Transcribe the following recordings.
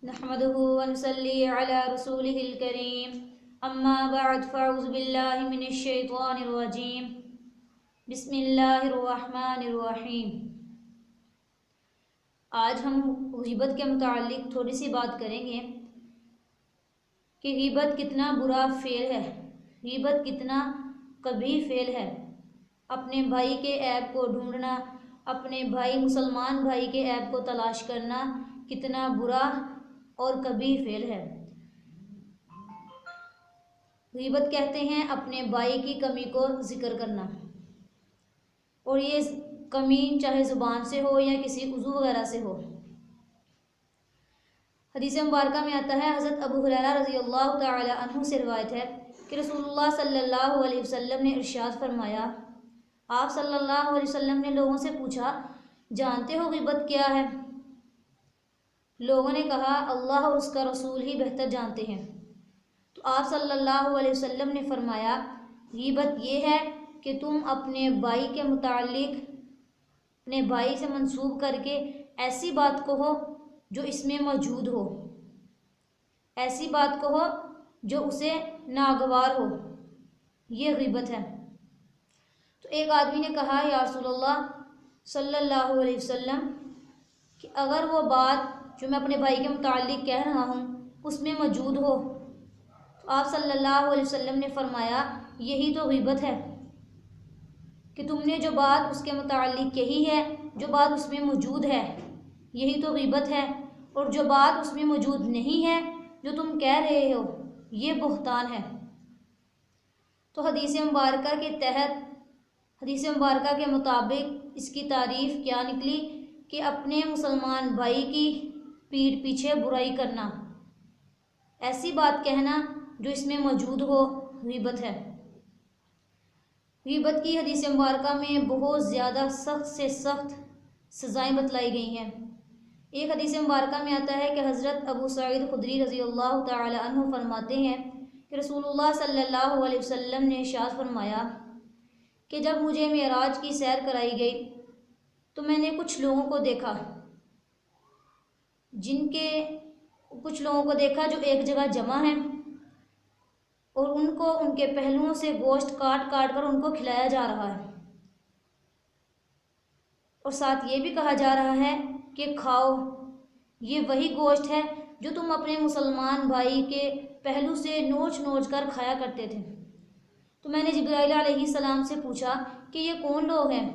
نحمده ونصلي على رسوله الكريم اما بعد فاعوذ بالله من الشیطان الرجیم بسم اللہ الرحمن الرحیم۔ آج ہم غیبت کے متعلق تھوڑی سی بات کریں گے کہ غیبت کتنا برا فعل ہے، غیبت کتنا قبیح فعل ہے۔ اپنے بھائی کے عیب کو ڈھونڈنا، اپنے مسلمان بھائی کے عیب کو تلاش کرنا کتنا برا اور قبیح فعل ہے۔ غیبت کہتے ہیں اپنے بھائی کی کمی کو ذکر کرنا، اور یہ کمی چاہے زبان سے ہو یا کسی عضو وغیرہ سے ہو۔ حدیث مبارکہ میں آتا ہے، حضرت ابو ہریرہ رضی اللہ تعالی عنہ سے روایت ہے کہ رسول اللہ صلی اللہ علیہ وسلم نے ارشاد فرمایا، آپ صلی اللہ علیہ وسلم نے لوگوں سے پوچھا، جانتے ہو غیبت کیا ہے؟ لوگوں نے کہا، اللہ اور اس کا رسول ہی بہتر جانتے ہیں۔ تو آپ صلی اللہ علیہ وسلم نے فرمایا، غیبت یہ ہے کہ تم اپنے بھائی کے متعلق اپنے بھائی سے منسوب کر کے ایسی بات کہو جو اس میں موجود ہو، ایسی بات کہو جو اسے ناگوار ہو، یہ غیبت ہے۔ تو ایک آدمی نے کہا، یا رسول اللہ صلی اللہ علیہ وسلم، کہ اگر وہ بات جو میں اپنے بھائی کے متعلق کہہ رہا ہوں اس میں موجود ہو، تو آپ صلی اللہ علیہ وسلم نے فرمایا، یہی تو غیبت ہے کہ تم نے جو بات اس کے متعلق کہی ہے، جو بات اس میں موجود ہے، یہی تو غیبت ہے، اور جو بات اس میں موجود نہیں ہے جو تم کہہ رہے ہو، یہ بہتان ہے۔ تو حدیث مبارکہ کے تحت، حدیث مبارکہ کے مطابق اس کی تعریف کیا نکلی کہ اپنے مسلمان بھائی کی پیٹھ پیچھے برائی کرنا، ایسی بات کہنا جو اس میں موجود ہو، غیبت ہے۔ غیبت کی حدیث مبارکہ میں بہت زیادہ سخت سے سخت سزائیں بتلائی گئی ہیں۔ ایک حدیث مبارکہ میں آتا ہے کہ حضرت ابو سعید خدری رضی اللہ تعالی عنہ فرماتے ہیں کہ رسول اللہ صلی اللہ علیہ وسلم نے ارشاد فرمایا کہ جب مجھے معراج کی سیر کرائی گئی تو میں نے کچھ لوگوں کو دیکھا جو ایک جگہ جمع ہیں، اور ان کو ان کے پہلوؤں سے گوشت کاٹ کاٹ کر ان کو کھلایا جا رہا ہے، اور ساتھ یہ بھی کہا جا رہا ہے کہ کھاؤ، یہ وہی گوشت ہے جو تم اپنے مسلمان بھائی کے پہلو سے نوچ نوچ کر کھایا کرتے تھے۔ تو میں نے جبرائیل علیہ السلام سے پوچھا کہ یہ کون لوگ ہیں؟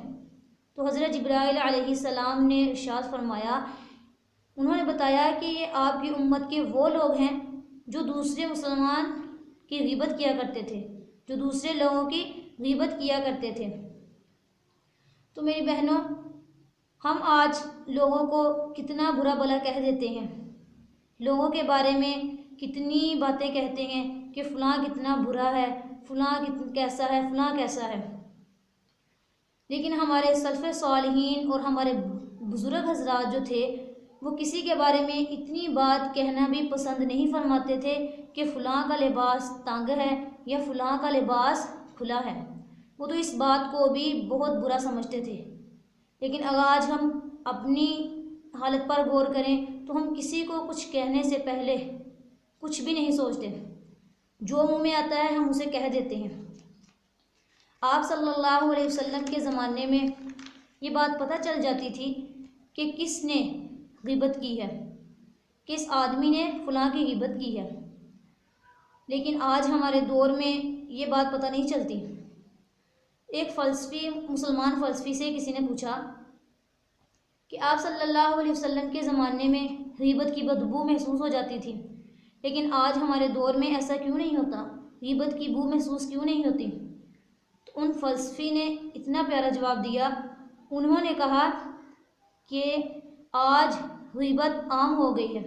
تو حضرت جبرائیل علیہ السلام نے ارشاد فرمایا، انہوں نے بتایا کہ یہ آپ کی امت کے وہ لوگ ہیں جو دوسرے مسلمان کی غیبت کیا کرتے تھے، جو دوسرے لوگوں کی غیبت کیا کرتے تھے۔ تو میری بہنوں، ہم آج لوگوں کو کتنا برا بھلا کہہ دیتے ہیں، لوگوں کے بارے میں کتنی باتیں کہتے ہیں کہ فلاں کتنا برا ہے، فلاں کیسا ہے، فلاں کیسا ہے۔ لیکن ہمارے سلف صالحین اور ہمارے بزرگ حضرات جو تھے، وہ کسی کے بارے میں اتنی بات کہنا بھی پسند نہیں فرماتے تھے کہ فلاں کا لباس تنگ ہے یا فلاں کا لباس کھلا ہے۔ وہ تو اس بات کو بھی بہت برا سمجھتے تھے۔ لیکن اگر آج ہم اپنی حالت پر غور کریں تو ہم کسی کو کچھ کہنے سے پہلے کچھ بھی نہیں سوچتے، جو منہ میں آتا ہے ہم اسے کہہ دیتے ہیں۔ آپ صلی اللہ علیہ وسلم کے زمانے میں یہ بات پتہ چل جاتی تھی کہ کس نے غیبت کی ہے، کس آدمی نے فلاں کی غیبت کی ہے، لیکن آج ہمارے دور میں یہ بات پتہ نہیں چلتی۔ ایک مسلمان فلسفی سے کسی نے پوچھا کہ آپ صلی اللہ علیہ وسلم کے زمانے میں غیبت کی بدبو محسوس ہو جاتی تھی، لیکن آج ہمارے دور میں ایسا کیوں نہیں ہوتا، غیبت کی بو محسوس کیوں نہیں ہوتی؟ تو ان فلسفی نے اتنا پیارا جواب دیا، انہوں نے کہا کہ آج غیبت عام ہو گئی ہے،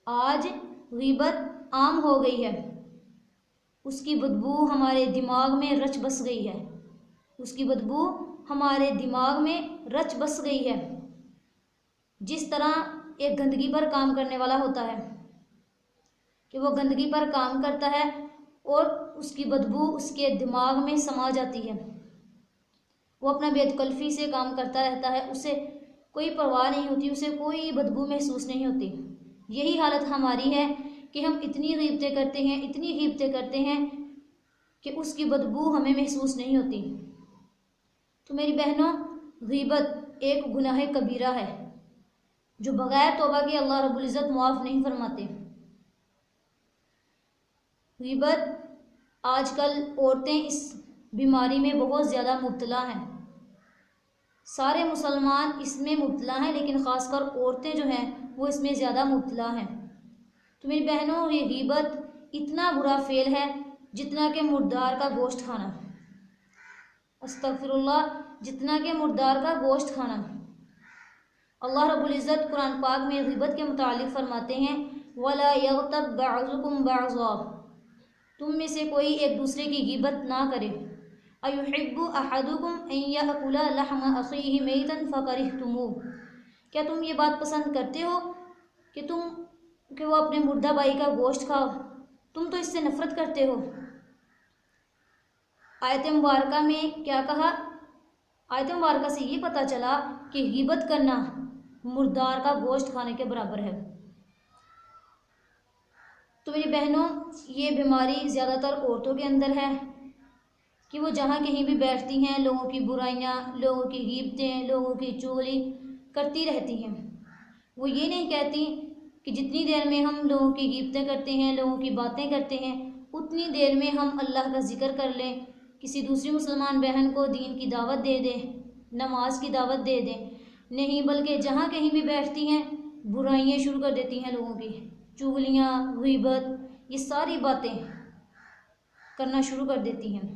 آج غیبت عام ہو گئی ہے، اس کی بدبو ہمارے دماغ میں رچ بس گئی ہے، اس کی بدبو ہمارے دماغ میں رچ بس گئی ہے۔ جس طرح ایک گندگی پر کام کرنے والا ہوتا ہے کہ وہ گندگی پر کام کرتا ہے اور اس کی بدبو اس کے دماغ میں سما جاتی ہے، وہ اپنا بے تکلفی سے کام کرتا رہتا ہے، اسے کوئی پرواہ نہیں ہوتی، اسے کوئی بدبو محسوس نہیں ہوتی۔ یہی حالت ہماری ہے کہ ہم اتنی غیبتیں کرتے ہیں کہ اس کی بدبو ہمیں محسوس نہیں ہوتی۔ تو میری بہنوں، غیبت ایک گناہ کبیرہ ہے جو بغیر توبہ کے اللہ رب العزت معاف نہیں فرماتے۔ غیبت آج کل عورتیں اس بیماری میں بہت زیادہ مبتلا ہیں۔ سارے مسلمان اس میں مبتلا ہیں، لیکن خاص کر عورتیں جو ہیں وہ اس میں زیادہ مبتلا ہیں۔ تو میری بہنوں، یہ غیبت اتنا برا فعل ہے جتنا کہ مردار کا گوشت کھانا، استغفر اللہ، جتنا کہ مردار کا گوشت کھانا۔ اللہ رب العزت قرآن پاک میں غیبت کے متعلق فرماتے ہیں وَلَا يَغْتَبْ بَعْضُكُمْ بَعْضًا، تم میں سے کوئی ایک دوسرے کی غیبت نہ کرے۔ أَيُحِبُّ أَحَدُكُمْ أَن يَأْكُلَ لَحْمَ أَخِيهِ مَيْتًا فَكَرِهْتُمُوهُ، کیا تم یہ بات پسند کرتے ہو کہ وہ اپنے مردہ بھائی کا گوشت کھاؤ؟ تم تو اس سے نفرت کرتے ہو۔ آیت مبارکہ میں کیا کہا؟ آیت مبارکہ سے یہ پتہ چلا کہ غیبت کرنا مردار کا گوشت کھانے کے برابر ہے۔ تو میری بہنوں، یہ بیماری زیادہ تر عورتوں کے اندر ہے کہ وہ جہاں کہیں بھی بیٹھتی ہیں لوگوں کی برائیاں، لوگوں کی غیبتیں، لوگوں کی چغلی کرتی رہتی ہیں۔ وہ یہ نہیں کہتی کہ جتنی دیر میں ہم لوگوں کی غیبتیں کرتے ہیں، لوگوں کی باتیں کرتے ہیں، اتنی دیر میں ہم اللہ کا ذکر کر لیں، کسی دوسری مسلمان بہن کو دین کی دعوت دے دیں، نماز کی دعوت دے دیں۔ نہیں، بلکہ جہاں کہیں بھی بیٹھتی ہیں برائیاں شروع کر دیتی ہیں، لوگوں کی چغلیاں، غیبت، یہ ساری باتیں کرنا شروع کر دیتی ہیں۔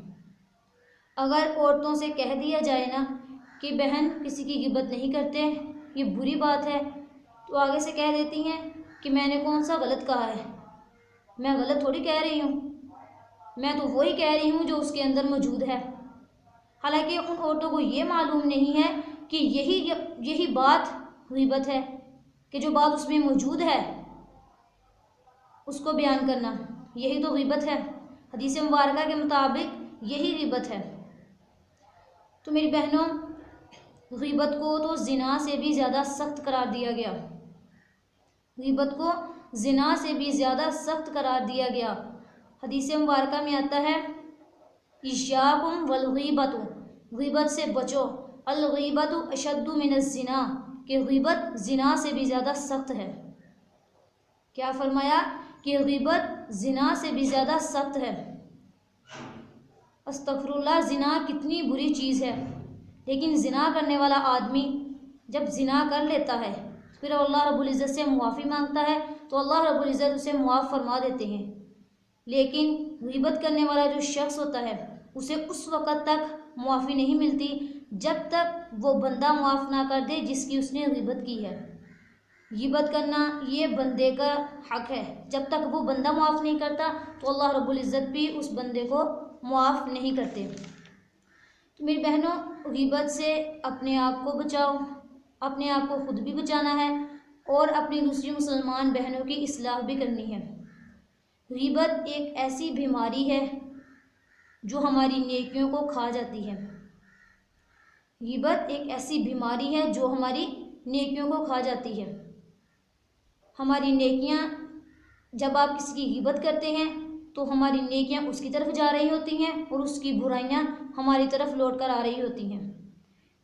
اگر عورتوں سے کہہ دیا جائے نا کہ بہن کسی کی غیبت نہیں کرتے، یہ بری بات ہے، تو آگے سے کہہ دیتی ہیں کہ میں نے کون سا غلط کہا ہے، میں غلط تھوڑی کہہ رہی ہوں، میں تو وہی کہہ رہی ہوں جو اس کے اندر موجود ہے۔ حالانکہ ان عورتوں کو یہ معلوم نہیں ہے کہ یہی بات غیبت ہے، کہ جو بات اس میں موجود ہے اس کو بیان کرنا، یہی تو غیبت ہے۔ حدیث مبارکہ کے مطابق یہی غیبت ہے۔ تو میری بہنوں، غیبت کو تو زنا سے بھی زیادہ سخت قرار دیا گیا، غیبت کو زنا سے بھی زیادہ سخت قرار دیا گیا۔ حدیث مبارکہ میں آتا ہے اِیَّاکُمْ وَالْغِیبَۃُ، غیبت سے بچو، الغیبۃ اشد من الزنا، کہ غیبت زنا سے بھی زیادہ سخت ہے۔ کیا فرمایا؟ کہ غیبت زنا سے بھی زیادہ سخت ہے۔ استغفر اللہ، زنا کتنی بری چیز ہے، لیکن زنا کرنے والا آدمی جب زنا کر لیتا ہے پھر اللہ رب العزت سے معافی مانگتا ہے تو اللہ رب العزت اسے معاف فرما دیتے ہیں، لیکن غیبت کرنے والا جو شخص ہوتا ہے اسے اس وقت تک معافی نہیں ملتی جب تک وہ بندہ معاف نہ کر دے جس کی اس نے غیبت کی ہے۔ غیبت کرنا یہ بندے کا حق ہے، جب تک وہ بندہ معاف نہیں کرتا تو اللہ رب العزت بھی اس بندے کو معاف نہیں کرتے۔ تو میری بہنوں، غیبت سے اپنے آپ کو بچاؤ، اپنے آپ کو خود بھی بچانا ہے اور اپنی دوسری مسلمان بہنوں کی اصلاح بھی کرنی ہے۔ غیبت ایک ایسی بیماری ہے جو ہماری نیکیوں کو کھا جاتی ہے۔ غیبت ایک ایسی بیماری ہے جو ہماری نیکیوں کو کھا جاتی ہے۔ ہماری نیکیاں، جب آپ کسی کی غیبت کرتے ہیں تو ہماری نیکیاں اس کی طرف جا رہی ہوتی ہیں اور اس کی برائیاں ہماری طرف لوٹ کر آ رہی ہوتی ہیں۔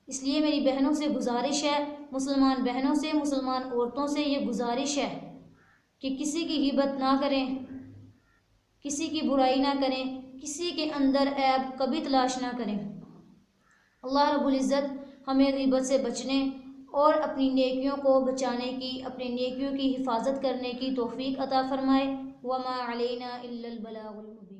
اس لیے میری بہنوں سے گزارش ہے، مسلمان بہنوں سے، مسلمان عورتوں سے یہ گزارش ہے کہ کسی کی غیبت نہ کریں، کسی کی برائی نہ کریں، کسی کے اندر عیب کبھی تلاش نہ کریں۔ اللہ رب العزت ہمیں غیبت سے بچنے اور اپنی نیکیوں کو بچانے کی، اپنی نیکیوں کی حفاظت کرنے کی توفیق عطا فرمائے۔ وما علینا الا البلاغ المبین۔